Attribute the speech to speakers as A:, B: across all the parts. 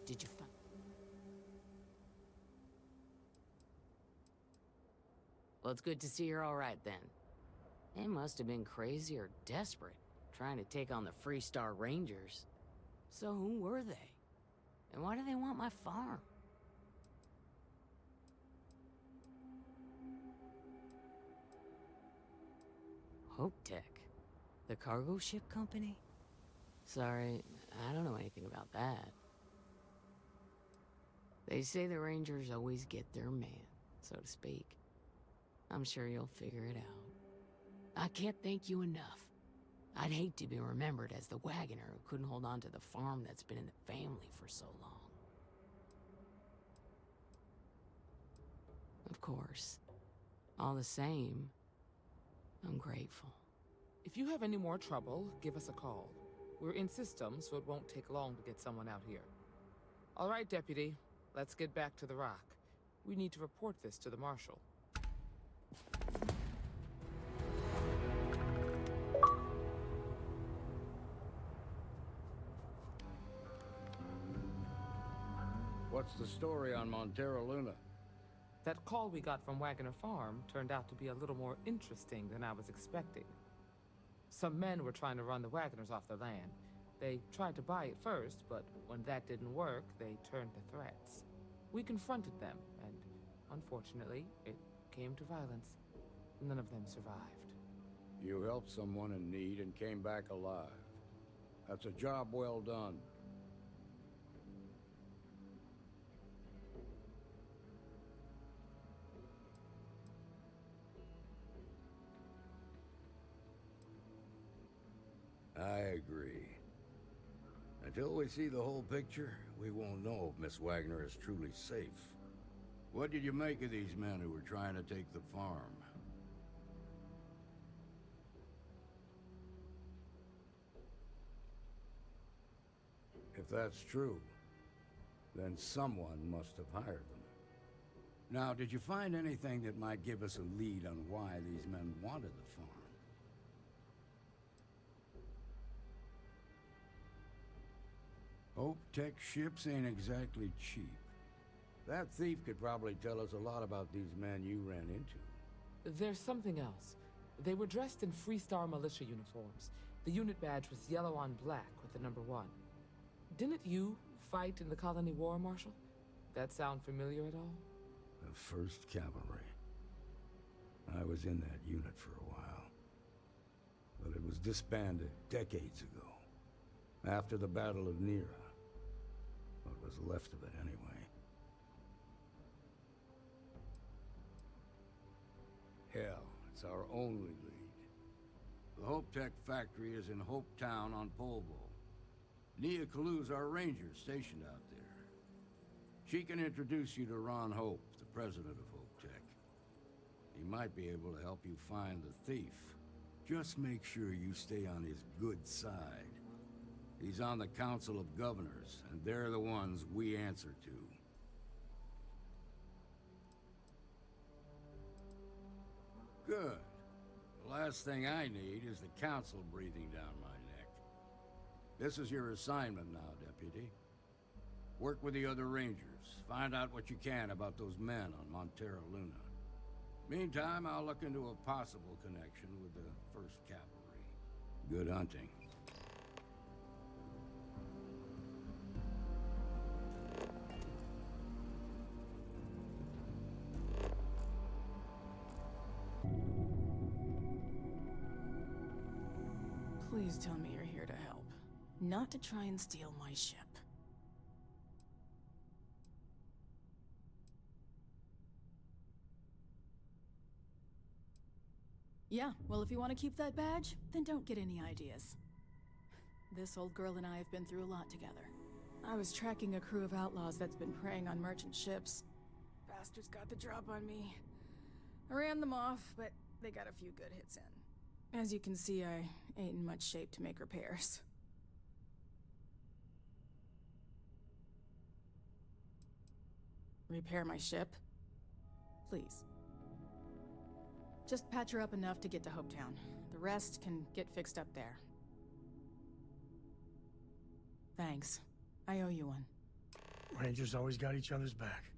A: Did you find... Well, it's good to see you're all right then. They must have been crazy or desperate, trying to take on the Freestar Rangers. So who were they? And why do they want my farm? Hope Tech? The cargo ship company? Sorry, I don't know anything about that. They say the Rangers always get their man, so to speak. I'm sure you'll figure it out. I can't thank you enough. I'd hate to be remembered as the wagoner who couldn't hold on to the farm that's been in the family for so long. Of course. All the same, I'm grateful.
B: If you have any more trouble, give us a call. We're in system, so it won't take long to get someone out here. All right, Deputy. Let's get back to the rock. We need to report this to the Marshal.
C: What's the story on Montero Luna?
B: That call we got from Wagoner Farm turned out to be a little more interesting than I was expecting. Some men were trying to run the Wagoners off the land. They tried to buy it first, but when that didn't work, they turned to threats. We confronted them, and unfortunately, it came to violence. None of them survived.
C: You helped someone in need and came back alive. That's a job well done. I agree. Until we see the whole picture, we won't know if Miss Wagner is truly safe. What did you make of these men who were trying to take the farm? If that's true, then someone must have hired them. Now, did you find anything that might give us a lead on why these men wanted the farm? Hope Tech ships ain't exactly cheap. That thief could probably tell us a lot about these men you ran into.
B: There's something else. They were dressed in Freestar militia uniforms. The unit badge was yellow on black with the number 1. Didn't you fight in the Colony War, Marshal? That sound familiar at all?
C: The 1st Cavalry. I was in that unit for a while. But it was disbanded decades ago. After the Battle of Nera. What was left of it, anyway. Hell, it's our only lead. The Hope Tech factory is in Hope Town on Polvo. Nia Kalu's our ranger stationed out there. She can introduce you to Ron Hope, the president of Hope Tech. He might be able to help you find the thief. Just make sure you stay on his good side. He's on the Council of Governors, and they're the ones we answer to. Good. The last thing I need is the Council breathing down my neck. This is your assignment now, Deputy. Work with the other Rangers. Find out what you can about those men on Montero Luna. Meantime, I'll look into a possible connection with the 1st Cavalry. Good hunting.
D: Please tell me you're here to help, not to try and steal my ship. Yeah, well, if you want to keep that badge, then don't get any ideas. This old girl and I have been through a lot together. I was tracking a crew of outlaws that's been preying on merchant ships. Bastards got the drop on me. I ran them off, but they got a few good hits in. As you can see, I ain't in much shape to make repairs. Repair my ship? Please. Just patch her up enough to get to Hopetown. The rest can get fixed up there. Thanks. I owe you one.
E: Rangers always got each other's back.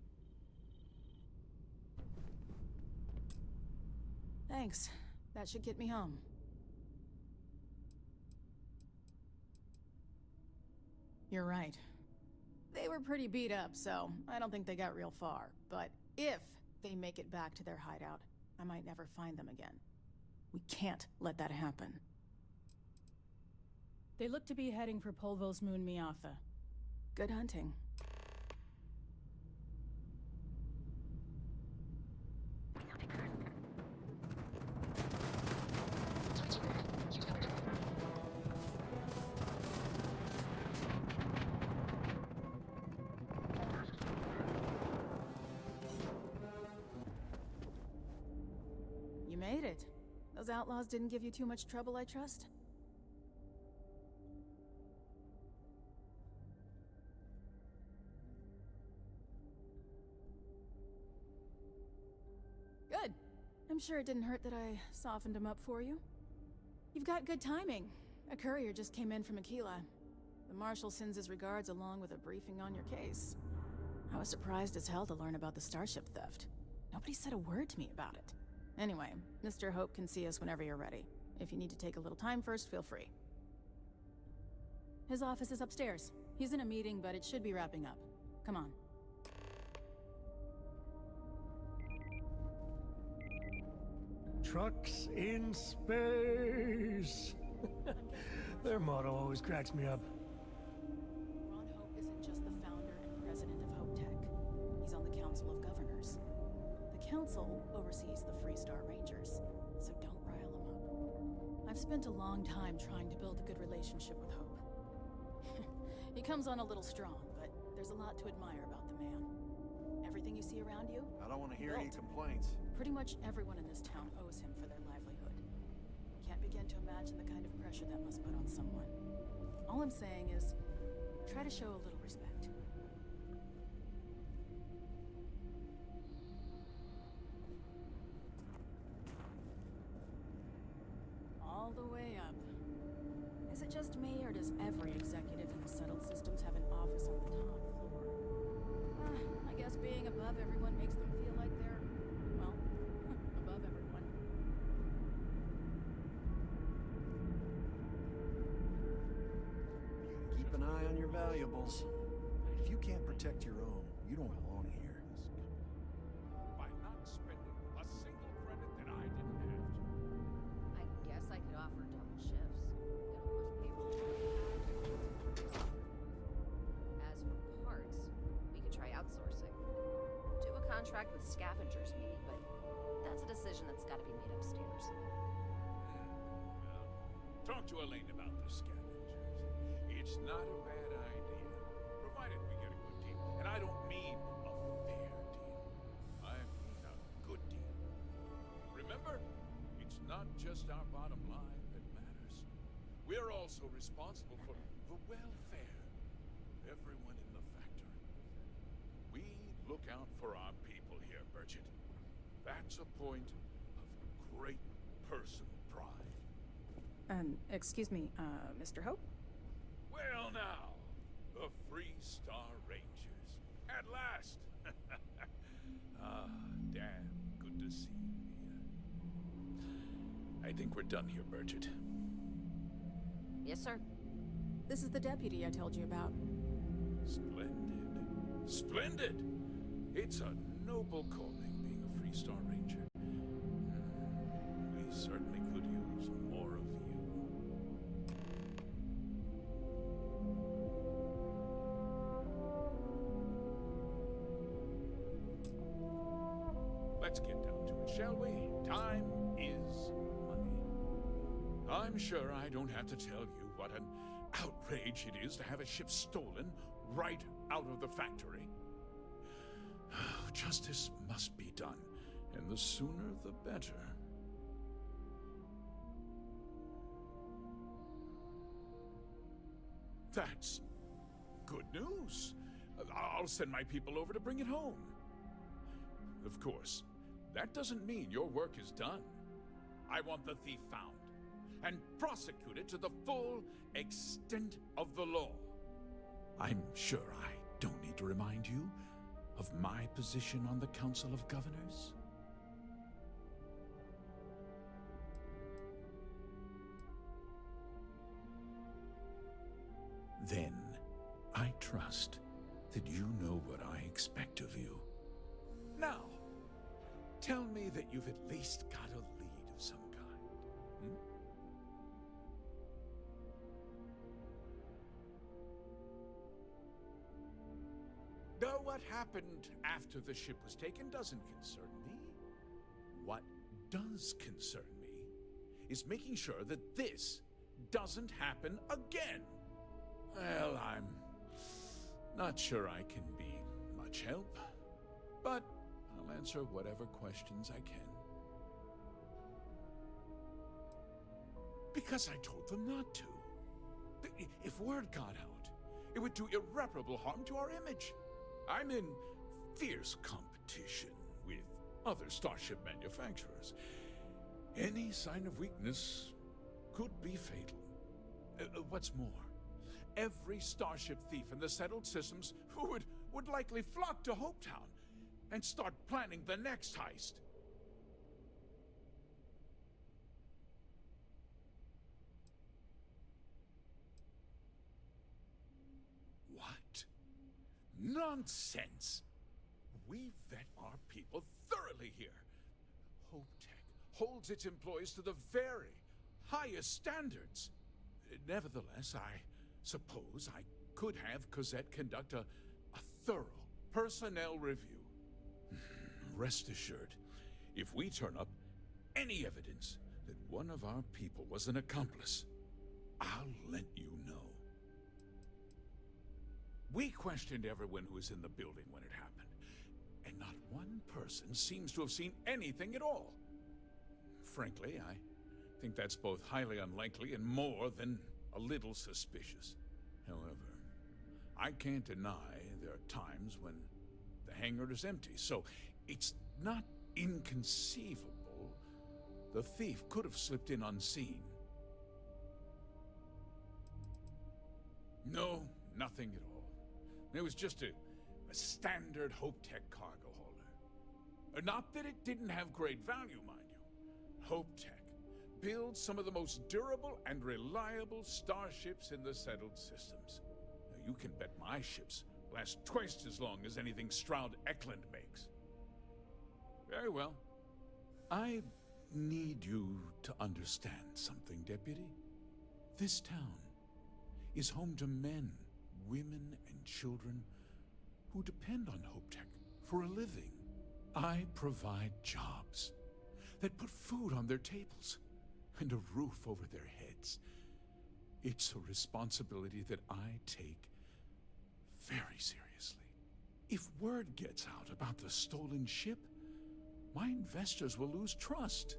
D: Thanks. That should get me home. You're right. They were pretty beat up, so I don't think they got real far. But if they make it back to their hideout, I might never find them again. We can't let that happen. They look to be heading for Polvo's moon Miatha. Good hunting. You made it. Those outlaws didn't give you too much trouble, I trust? Good. I'm sure it didn't hurt that I softened him up for you. You've got good timing. A courier just came in from Aquila. The Marshal sends his regards along with a briefing on your case. I was surprised as hell to learn about the starship theft. Nobody said a word to me about it. Anyway, Mr. Hope can see us whenever you're ready. If you need to take a little time first, feel free. His office is upstairs. He's in a meeting, but it should be wrapping up. Come on.
E: Trucks in space. Their motto always cracks me up.
D: Ron Hope isn't just the founder and president of Hope Tech. He's on the Council of Governors. The Council oversees the Freestar Rangers, so don't rile him up. I've spent a long time trying to build a good relationship with Hope. He comes on a little strong, but there's a lot to admire about the man. Everything you see around you?
F: I don't want to hear any
D: built.
F: complaints.
D: Pretty much everyone in this town owes him for their livelihood. Can't begin to imagine the kind of pressure that must put on someone. All I'm saying is, try to show a little respect. All the way up. Is it just me, or does every executive in the settled systems have an office on the top floor? I guess being above everyone makes them feel like they're, well, above everyone.
F: Keep an eye on your valuables. If you can't protect your own, you don't belong here.
G: By not spending a single credit that I didn't have to.
H: I guess I could offer double shifts. It'll push payroll. As for parts, we could try outsourcing. Do a contract with scavengers, maybe, but that's a decision that's got to be made upstairs.
G: Talk to Elaine about the scavengers. It's not a bad idea, provided we get a good deal. And I don't mean a fair deal. I mean a good deal. Remember, it's not just our bottom line that matters. We're also responsible for the welfare of everyone in the factory. We look out for our people here, Burchett. That's a point of great personal pride.
D: Excuse me, Mr. Hope?
G: Well now, the Freestar Rangers. At last! Damn good to see you here. I think we're done here, Burchett.
H: Yes, sir.
D: This is the deputy I told you about.
G: Splendid. Splendid! It's a noble calling, being a Freestar Ranger. We certainly could use more of you. Let's get down to it, shall we? Time is money. I'm sure I don't have to tell you what an outrage it is to have a ship stolen right out of the factory. Justice must be done, and the sooner the better. That's good news. I'll send my people over to bring it home. Of course, that doesn't mean your work is done. I want the thief found and prosecuted to the full extent of the law. I'm sure I don't need to remind you of my position on the Council of Governors? Then, I trust that you know what I expect of you. Now, tell me that you've at least got a lead of some kind. Hmm? Though what happened after the ship was taken doesn't concern me. What does concern me is making sure that this doesn't happen again. Well, I'm not sure I can be much help, but I'll answer whatever questions I can. Because I told them not to. If word got out, it would do irreparable harm to our image. I'm in fierce competition with other starship manufacturers. Any sign of weakness could be fatal. What's more, every starship thief in the settled systems would likely flock to Hopetown and start planning the next heist. What? Nonsense! We vet our people thoroughly here. HopeTech holds its employees to the very highest standards. Nevertheless, I suppose I could have Cosette conduct a thorough personnel review. Rest assured, if we turn up any evidence that one of our people was an accomplice, I'll let you know. We questioned everyone who was in the building when it happened, and not one person seems to have seen anything at all. Frankly, I think that's both highly unlikely and more than a little suspicious. However, I can't deny there are times when the hangar is empty, so it's not inconceivable the thief could have slipped in unseen. No, nothing at all. It was just a standard HopeTech cargo hauler. Not that it didn't have great value, mind you. HopeTech builds some of the most durable and reliable starships in the settled systems. Now, you can bet my ships last twice as long as anything Stroud Eklund makes. Very well. I need you to understand something, Deputy. This town is home to men, women, and children who depend on HopeTech for a living. I provide jobs that put food on their tables and a roof over their heads. It's a responsibility that I take very seriously. If word gets out about the stolen ship, my investors will lose trust,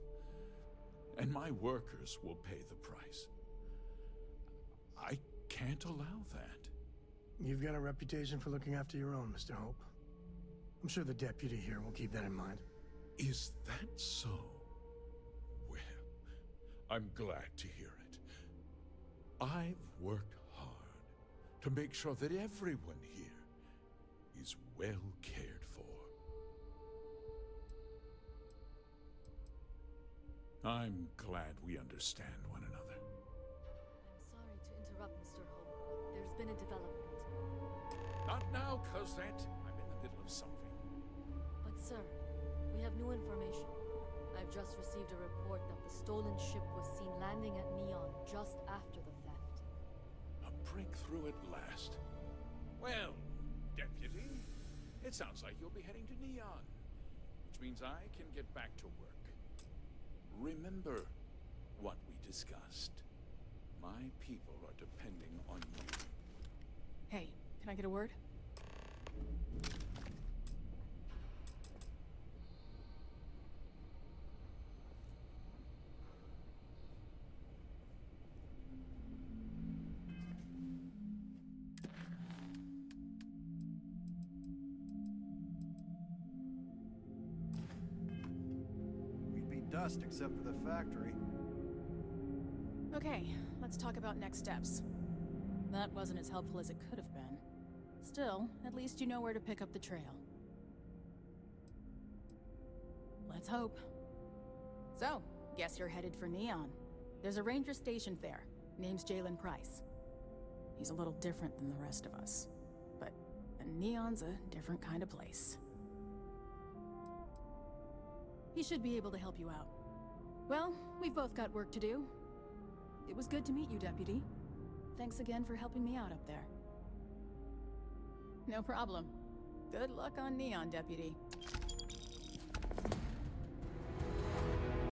G: and my workers will pay the price. I can't allow that.
E: You've got a reputation for looking after your own, Mr. Hope. I'm sure the deputy here will keep that in mind.
G: Is that so? Well, I'm glad to hear it. I've worked hard to make sure that everyone here is well cared for. I'm glad we understand one another.
I: I'm sorry to interrupt, Mr. Hope, but there's been a development.
G: Not now, Cosette. I'm in the middle of something.
I: But sir, we have new information. I've just received a report that the stolen ship was seen landing at Neon just after the theft.
G: A breakthrough at last. Well, Deputy, it sounds like you'll be heading to Neon, which means I can get back to work. Remember what we discussed. My people are depending on you.
D: Hey, can I get a word?
F: We'd be dust except for the factory.
D: Okay, let's talk about next steps. That wasn't as helpful as it could have been. Still, at least you know where to pick up the trail. Let's hope. So, guess you're headed for Neon. There's a ranger stationed there. Name's Jalen Price. He's a little different than the rest of us. But Neon's a different kind of place. He should be able to help you out. Well, we've both got work to do. It was good to meet you, Deputy. Thanks again for helping me out up there. No problem. Good luck on Neon, Deputy.